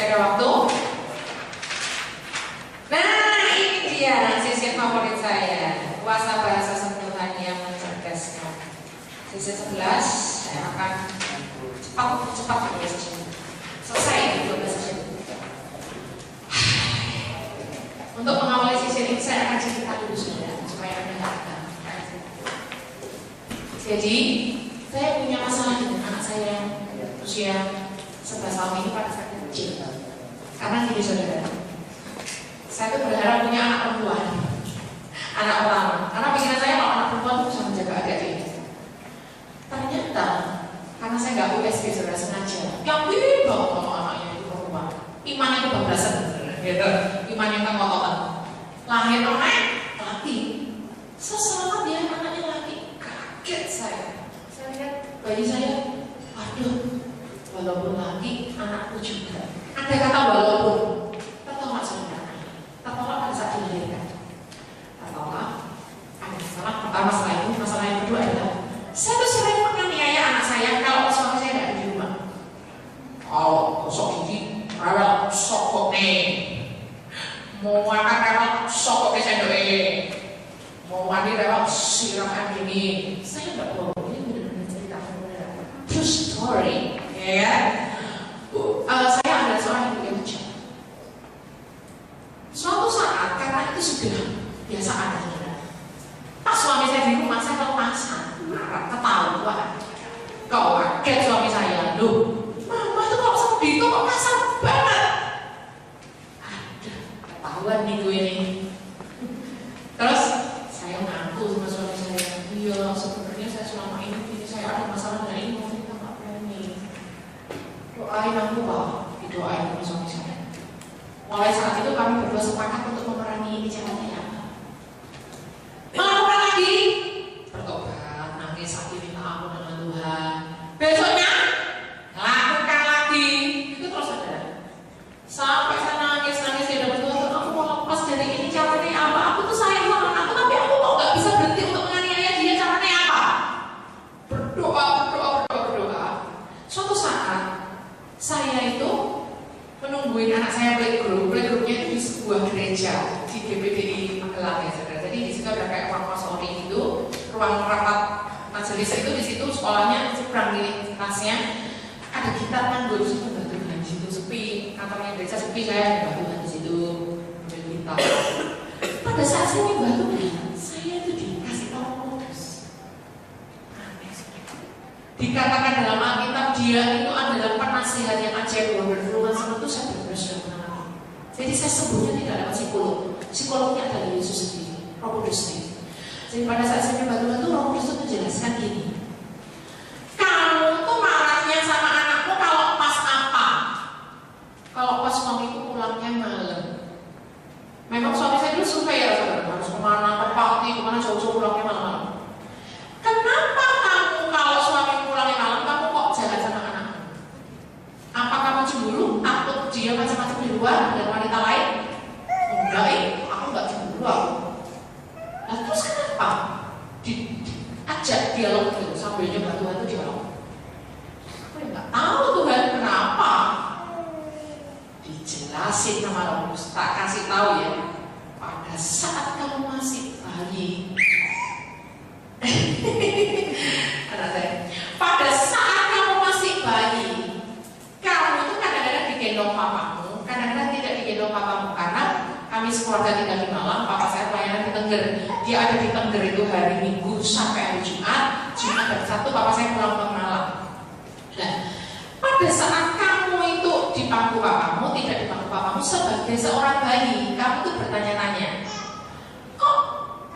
Masih ada waktu? Nah, ini dia sesi favorit saya, kuasa bahasa sentuhan yang mencerdaskan. Sesi 11 saya akan cepat ya sesinya. Selesai di 12 sesi. Untuk mengawali sesi ini saya akan cerita dulu supaya Anda tahu. Jadi saya punya masalah dengan anak saya yang usia 11 tahun ini pada saat kecil. Karena gini saudara, saya tuh berharap punya anak perempuan, anak pertama. Karena pikiran saya kalau anak perempuan itu bisa menjaga adik ini. Ternyata karena saya nggak USG saudara sengaja, yang banget kalau anaknya itu perempuan, imannya itu bablasan, gitu. Imannya kan kotoran. Lahir anak laki, sesaat dia anaknya laki, kaget saya. Saya lihat bayi saya, aduh, walaupun laki, anakku juga. Ada kata walaupun, tertolak saudara, tertolak pada saat dilahirkan. Tertolak, ada masalah pertama setelah itu, masalah yang kedua adalah saya tuh sering menganiaya anak saya kalau suami saya tidak ada di rumah. Oh, sok gigi, rewel sokok nih, mau makan rewel sokok nih sendok mau mandi rewel siram gini. Saya nggak bohong, ini benar-benar cerita true story, ya. Saya adalah seorang yang punya ujian. Suatu saat, karena itu sudah biasa ada. Pas suami saya di rumah, saya kelepasan, marah, ketawa. Kau kaget suami saya, loh, mama tuh kalau sedih tuh kok kasar banget. Aduh, ketahuan nih gue ini. Terus saya ngaku sama suami saya, iya sebenarnya saya selama ini saya ada masalah dengan ini, mau kita nggak berani. Doain aku Pak, didoain sama suami saya. Mulai saat itu kami berdua sepakat untuk memerangi ini caranya ya. Melakukan lagi, bertobat, nangis sakit minta ampun dengan Tuhan. Besoknya lakukan lagi, itu terus ada. Sampai saya nangis di hadapan Tuhan, aku mau lepas dari ini caranya apa? Aku tuh sayang sama anakku, tapi aku kok nggak bisa berhenti untuk menganiaya dia, caranya apa? Berdoa. Suatu saat saya itu menungguin anak saya playgroup-nya itu di sebuah gereja di GPDI Magelang ya saudara. Jadi di situ ada kayak ruang konsori gitu, ruang rapat majelis itu di situ sekolahnya seberang di kelasnya ada gitar nganggur, situ bantu di situ sepi, kantornya gereja sepi, saya bantu di situ ambil gitar. Pada saat saya nyembah Tuhan, saya itu dikasih Roh Kudus. Dikatakan dalam Alkitab dia itu adalah penasihat yang ajaib, berfirman sama itu saya benar-benar sudah mengalami. Jadi saya sebutnya tidak lewat psikolognya adalah Yesus sendiri, Roh Kudus sendiri. Jadi pada saat saya nyembah Tuhan itu Roh Kudus itu menjelaskan gini, kamu tuh marahnya sama anakmu kalau pas apa? Kalau pas suamiku pulangnya malam. Memang suami saya dulu suka ya saudara, harus kemana, ke party, kemana jauh-jauh pulangnya malam-malam. Kenapa kamu kalau suami pulangnya malam, kamu kok jalan sama anakmu? Apa kamu cemburu? Takut dia macam-macam di luar dan wanita lain? Enggak, aku nggak cemburu aku. Nah terus kenapa? Diajak dialog gitu, sambil nyoba Tuhan itu dialog. Aku nggak tahu Tuhan kenapa. Dijelasin sama Roh Kudus, tak kasih tahu ya. Pada saat kamu masih bayi, anak saya, pada saat kamu masih bayi, kamu itu kadang-kadang digendong papamu, kadang-kadang tidak digendong papamu, karena kami sekeluarga tinggal di Malang, papa saya pelayanan di Tengger, dia ada di Tengger itu hari Minggu sampai hari Jumat dan Sabtu papa saya pulang ke Malang. Nah, pada saat kamu itu di pangku papamu, tidak di pangku papamu, sebagai seorang bayi, kamu tuh bertanya-tanya, kok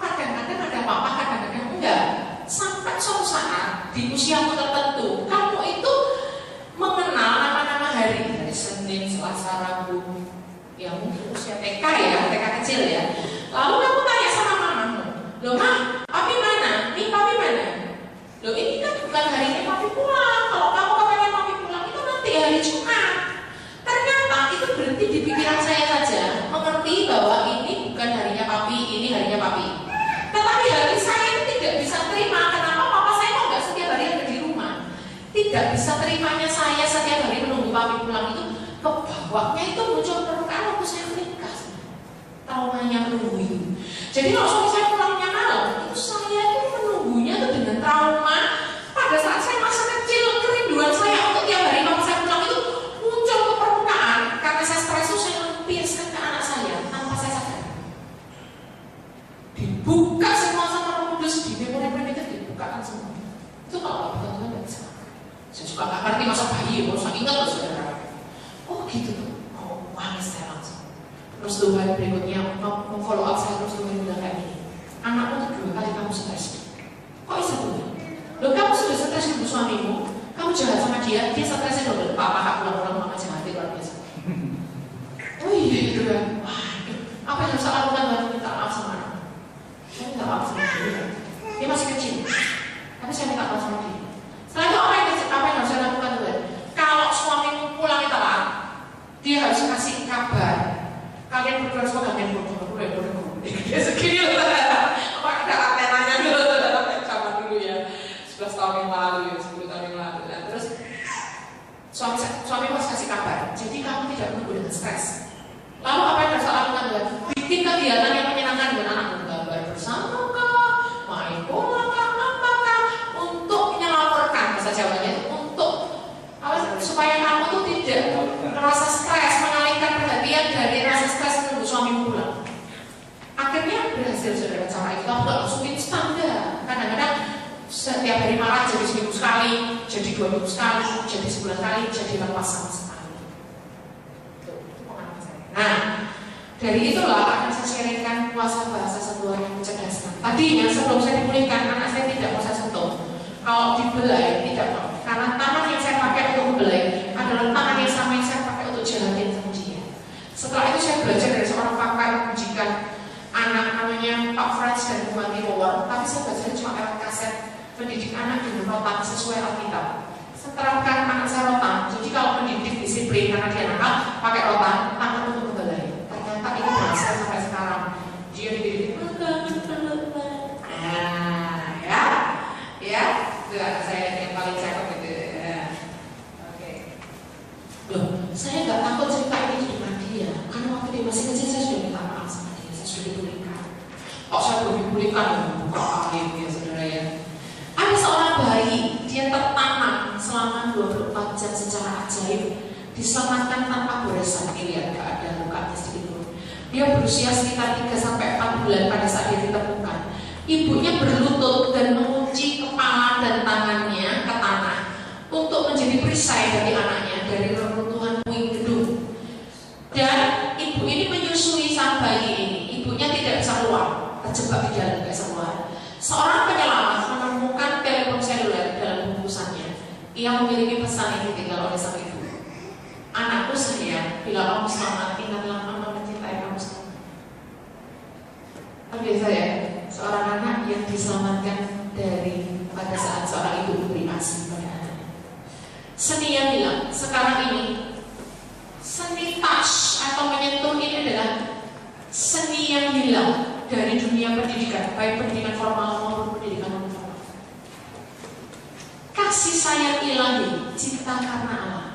kadang-kadang ada papa, kadang-kadang enggak. Sampai suatu saat di usiamu tertentu, kamu itu mengenal nama-nama hari Senin, Selasa, Rabu, ya mungkin usia TK ya, TK kecil ya. Lalu kamu tanya sama mamamu, loh mah, papi mana? Nih papi mana? Loh ini kan bukan hari ini papi pulang. Kalau kamu katanya papi pulang itu nanti hari Jumat. Ternyata itu berhenti di pikiran saya saja, mengerti bahwa ini bukan harinya papi, ini harinya papi. Tetapi hati saya itu tidak bisa terima. Kenapa papa saya kok nggak setiap hari ada di rumah? Tidak bisa terimanya saya setiap hari menunggu papi pulang itu. kebawahnya itu muncul permukaan waktu saya menikah. Traumanya menunggu. Jadi kalau suami saya pulangnya malam, itu saya itu menunggunya itu dengan trauma. Pada saat saya masa kecil, kerinduan saya untuk tiap hari kalau saya pulang itu muncul ke permukaan. Karena saya stres itu saya lampiaskan ke anak saya tanpa saya sadar. Dibuka semua sama Roh Kudus, di memori itu dibukakan semua. Itu kalau bukan Tuhan nggak bisa. Saya juga nggak ngerti masa bayi, kalau saya ingat loh saudara. Oh gitu tuh, oh nangis saya langsung. Terus Tuhan berikutnya follow up saya, terus Tuhan bilang kayak gini, anakmu tuh 2 kali kamu stres. Kok bisa Tuhan? Loh kamu sudah stres dengan suamimu, kamu jahat sama dia stresnya double. Papa gak pulang-pulang mama jahat, itu luar biasa. Oh iya itu kan, wah apa yang harus saya lakukan buat minta maaf sama anak? Saya minta maaf sama dia, dia masih kecil, tapi saya minta maaf sama dia. Setelah itu apa yang harus saya lakukan Tuhan? Kalau suamimu pulang telat, dia harus kasih kabar. Kalian berdua semua kalian berdua. Dia segini loh, apa ada antenanya dulu, zaman dulu ya, 11 tahun yang lalu ya, 10 tahun yang lalu. Nah, terus suami harus kasih kabar. Jadi kamu tidak menunggu dengan stres. Lalu apa yang harus saya lakukan Tuhan? Bikin kegiatan yang menyenangkan dengan anak, gambar bersama kah, main bola kah, apakah, untuk menyelaporkan bahasa Jawanya, untuk supaya kamu tuh tidak merasa stres, mengalihkan perhatian dari rasa stres menunggu suami pulang. Akhirnya berhasil saudara cara itu, tapi nggak langsung standar. Kadang-kadang setiap hari marah jadi seminggu sekali, jadi 2 minggu sekali, jadi sebulan sekali, jadi lepas sama sekali. Nah, dari itulah akan saya sharingkan kuasa bahasa sentuhan yang mencerdaskan. Tadinya sebelum saya dipulihkan, anak saya tidak mau saya sentuh. Kalau dibelai, tidak mau. Karena tangan yang saya pakai untuk membelai adalah tangan yang sama yang saya pakai untuk jalanin sama dia. Setelah itu saya belajar dari seorang pakar pendidikan anak namanya Pak Frans dan Bu Mati Mower. Tapi saya belajar cuma lewat kaset pendidik anak dengan rotan sesuai Alkitab. Seterapkan anak saya rotan. Jadi kalau mendidik disiplin karena dia nakal, pakai rotan, tangan untuk membelai. Ternyata ini berhasil sampai sekarang. Dia dididik. Itu anak saya yang paling cakep gitu. Oke. Loh, saya nggak takut cerita ini di depan dia, karena waktu dia masih kecil saya sudah minta maaf sama dia, saya sudah dipulihkan. Kok saya belum dipulihkan ya, buka alim ya saudara ya. Ada seorang bayi, dia tertanam selama 24 jam secara ajaib, diselamatkan tanpa goresan. Lihat gak ada lukanya sedikit pun. Dia berusia sekitar 3-4 bulan pada saat dia ditemukan. Ibunya berlutut dan mengunci kepala dan tangannya ke tanah untuk menjadi perisai bagi anaknya dari reruntuhan puing gedung. Dan ibu ini menyusui sang bayi ini. Ibunya tidak bisa keluar, terjebak di dalam, tidak bisa keluar. Seorang penyelamat menemukan telepon seluler dalam bungkusannya. Ia memiliki pesan yang ditinggal oleh sang ibu. Anakku sayang, bila kamu selamat, ingatlah mama mencintai kamu selamat. Biasa ya, seorang anak yang diselamatkan dari pada saat seorang ibu memberi ASI pada anaknya. Seni yang bilang, sekarang ini seni touch atau menyentuh ini adalah seni yang hilang dari dunia pendidikan, baik pendidikan formal maupun pendidikan non formal. Kasih sayang ilahi, cinta karena Allah.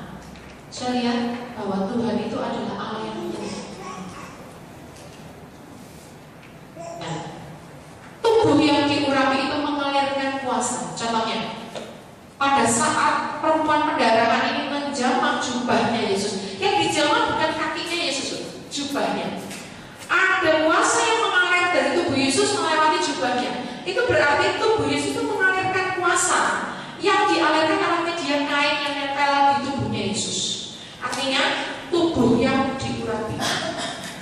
Saya lihat bahwa Tuhan itu adalah Allah yang menyayang. Nah, tubuh yang diurapi itu mengalirkan kuasa. Contohnya, pada saat perempuan pendarahan ini menjamak jubahnya Yesus, yang dijamah bukan kakinya Yesus, jubahnya. Ada kuasa yang mengalir dari tubuh Yesus melewati jubahnya. Itu berarti tubuh Yesus itu mengalirkan kuasa yang dialirkan oleh media kain yang nempel di tubuhnya Yesus. Artinya tubuh yang diurapi.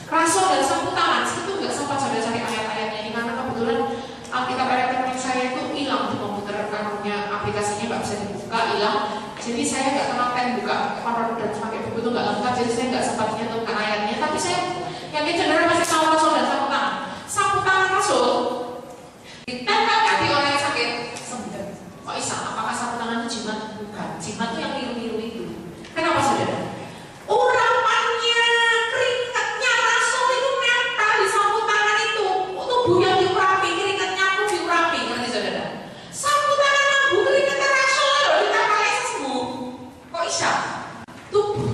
Rasul dan sapu tangan itu nggak sempat saya cari ayat-ayatnya ini karena kebetulan Alkitab elektronik saya itu hilang di komputer karena aplikasinya nggak bisa dibuka, hilang. Jadi saya nggak telaten buka konten dan pakai buku itu nggak lengkap. Jadi saya nggak sempat nyentuhkan ayatnya. Tapi saya yang cenderung masih tahu Rasul dan sapu tangan. Sapu tangan Rasul ditempel kaki orang yang sakit sembuh. Kok bisa? Apakah sapu tangan itu jimat? Bukan. Jimat itu yang biru-biru itu. Kenapa saudara? Urapannya, keringatnya Rasul itu nempel di sapu tangan itu. Tubuh yang diurapi, keringatnya pun diurapi. Ngerti saudara? Sapu tangan Abu, keringatnya Rasul loh ditempel sembuh. Kok bisa? Tubuh